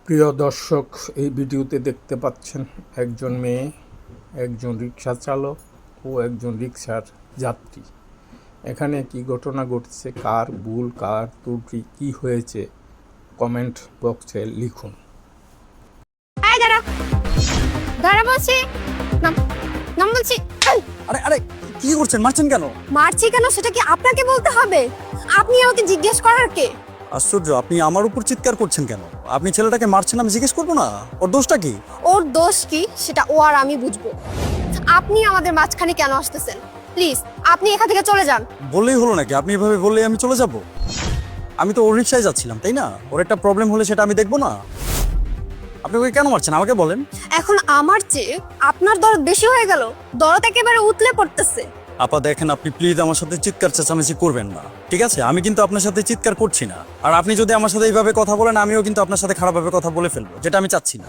প্রিয় দর্শক, এই ভিডিওতে দেখতে পাচ্ছেন একজন মেয়ে, একজন রিক্সা চালক ও একজন রিক্সার যাত্রী। এখানে কি ঘটনা ঘটছে, কার ভুল কার ত্রুটি, কি হয়েছে, কমেন্ট বক্সে লিখুন। আরে আরে কি করছেন? মারছেন কেন? মারছি কেন সেটা কি আপনাকে বলতে হবে? আপনি আমাকে জিজ্ঞেস করার কে? আশ্চর্য, আপনি আমার উপর চিৎকার করছেন কেন? আপনি ছেলেটাকে মারছেন, আমি জিজ্ঞেস করবো না? ওর দোষটা কি? ওর দোষ কি সেটা ও আর আমি বুঝবো। আপনি আমাদের মাঝখানে কেন আসতেছেন? প্লিজ আপনি এখান থেকে চলে যান। বললেই হলো নাকি? আপনি এভাবে বললেই আমি চলে যাব? আমি তো ওর রিক্সায় যাচ্ছিলাম, তাই না? ওর একটা প্রবলেম হলে সেটা আমি দেখবো না? আপনি ওকে কেন মারছেন আমাকে বলেন। এখন আমার চেয়ে আপনার দরদ বেশি হয়ে গেল। দরদ একেবারে উতলে পড়তেছে। আপা দেখেন, আপনি প্লিজ আমার সাথে চিৎকার চেঁচামেচি করবেন না, ঠিক আছে? আমি কিন্তু আপনার সাথে চিৎকার করছি না। আর আপনি যদি আমার সাথে এইভাবে কথা বলেন, আমিও কিন্তু আপনার সাথে খারাপভাবে কথা বলে ফেলবো, যেটা আমি চাচ্ছি না।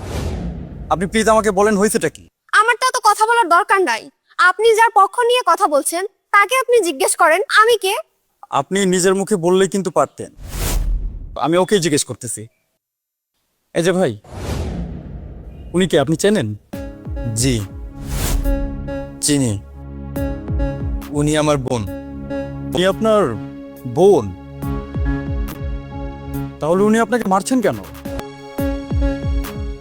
আপনি প্লিজ আমাকে বলেন হয়েছেটা কি? আমার তো কথা বলার দরকার নাই। আপনি যার পক্ষ নিয়ে কথা বলছেন তাকে আপনি জিজ্ঞেস করেন আমি কে। আপনি নিজের মুখে বললেই কিন্তু পারতেন। আমি ওকেই জিজ্ঞেস করতেছি। এই যে ভাই, উনি কে আপনি চেনেন? জি, চিনি। উনি আমার বোন। উনি আপনার বোন? তাহলে উনি আপনাকে মারছেন কেন?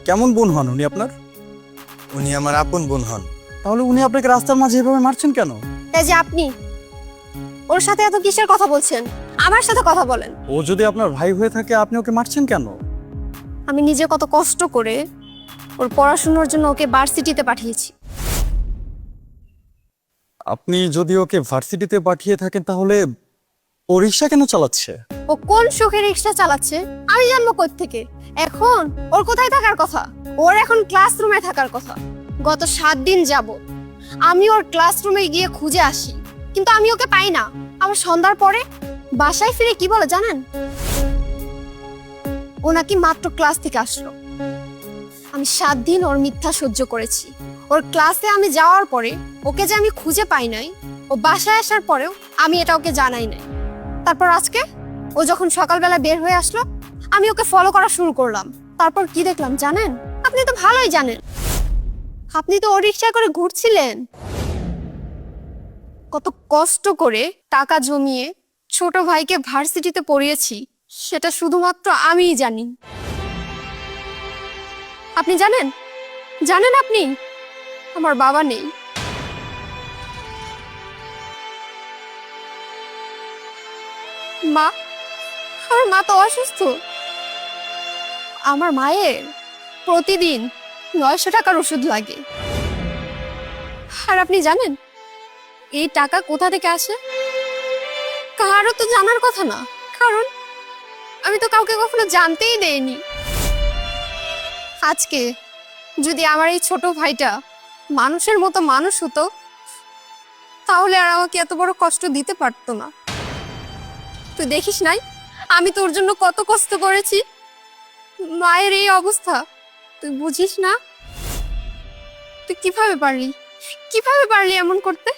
কেমন বোন হন উনি আপনার? উনি আমার আপন বোন হন। তাহলে উনি আপনাকে রাস্তার মাঝে এভাবে মারছেন কেন? এই যে আপনি ওর সাথে এত কিসের কথা বলছেন? আমার সাথে কথা বলেন। ও যদি আপনার ভাই হয়ে থাকে, আপনি ওকে মারছেন কেন? আমি নিজে কত কষ্ট করে ওর পড়াশোনার জন্য ওকে ভার্সিটিতে পাঠিয়েছি। আপনি যদি ওকে ভার্সিটিতে পাঠিয়ে থাকেন, তাহলে ও রিক্সা কেন চালাচ্ছে? ও কোন সুখে রিক্সা চালাচ্ছে আমি জানবো কোত্থেকে? এখন ওর কোথায় থাকার কথা? ওর এখন ক্লাসরুমে থাকার কথা। গত 7 দিন যাবত আমি ওর ক্লাসরুমে গিয়ে খুঁজে আসি, কিন্তু আমি ওকে পাই না। আবার সন্ধ্যার পরে বাসায় ফিরে কি বলে জানেন? ও নাকি মাত্র ক্লাস থেকে আসলো। আমি 7 দিন ওর মিথ্যা সহ্য করেছি। ওর ক্লাসে আমি যাওয়ার পরে ওকে যে আমি খুঁজে পাই নাই, ও বাসায় আসার পরেও আমি এটা ওকে জানাই নাই। তারপর আজকে ও যখন সকালবেলা বের হয়ে আসলো, আমি ওকে ফলো করা শুরু করলাম। তারপর কি দেখলাম জানেন? আপনি তো ভালোই জানেন। আপনি তো ওর রিক্সা করে ঘুরছিলেন। কত কষ্ট করে টাকা জমিয়ে ছোট ভাইকে ভার্সিটিতে পড়িয়েছি, সেটা শুধুমাত্র আমিই জানি। আপনি জানেন? জানেন আপনি আমার বাবা নেই। মা, আমার মা তো অসুস্থ। আমার মায়ের প্রতিদিন 900 টাকার ওষুধ লাগে। আর আপনি জানেন এই টাকা কোথা থেকে আসে? কারো তো জানার কথা না, কারণ আমি তো কাউকে কখনো জানতেই দেইনি। আজকে যদি আমার এই ছোট ভাইটা মানুষের মতো মানুষ হতো, তাহলে আর আমাকে এত বড় কষ্ট দিতে পারতো না। তুই দেখিস নাই আমি তোর জন্য কত কষ্ট করেছি? মায়ের এই অবস্থা তুই বুঝিস না? তুই কিভাবে পারলি এমন করতে?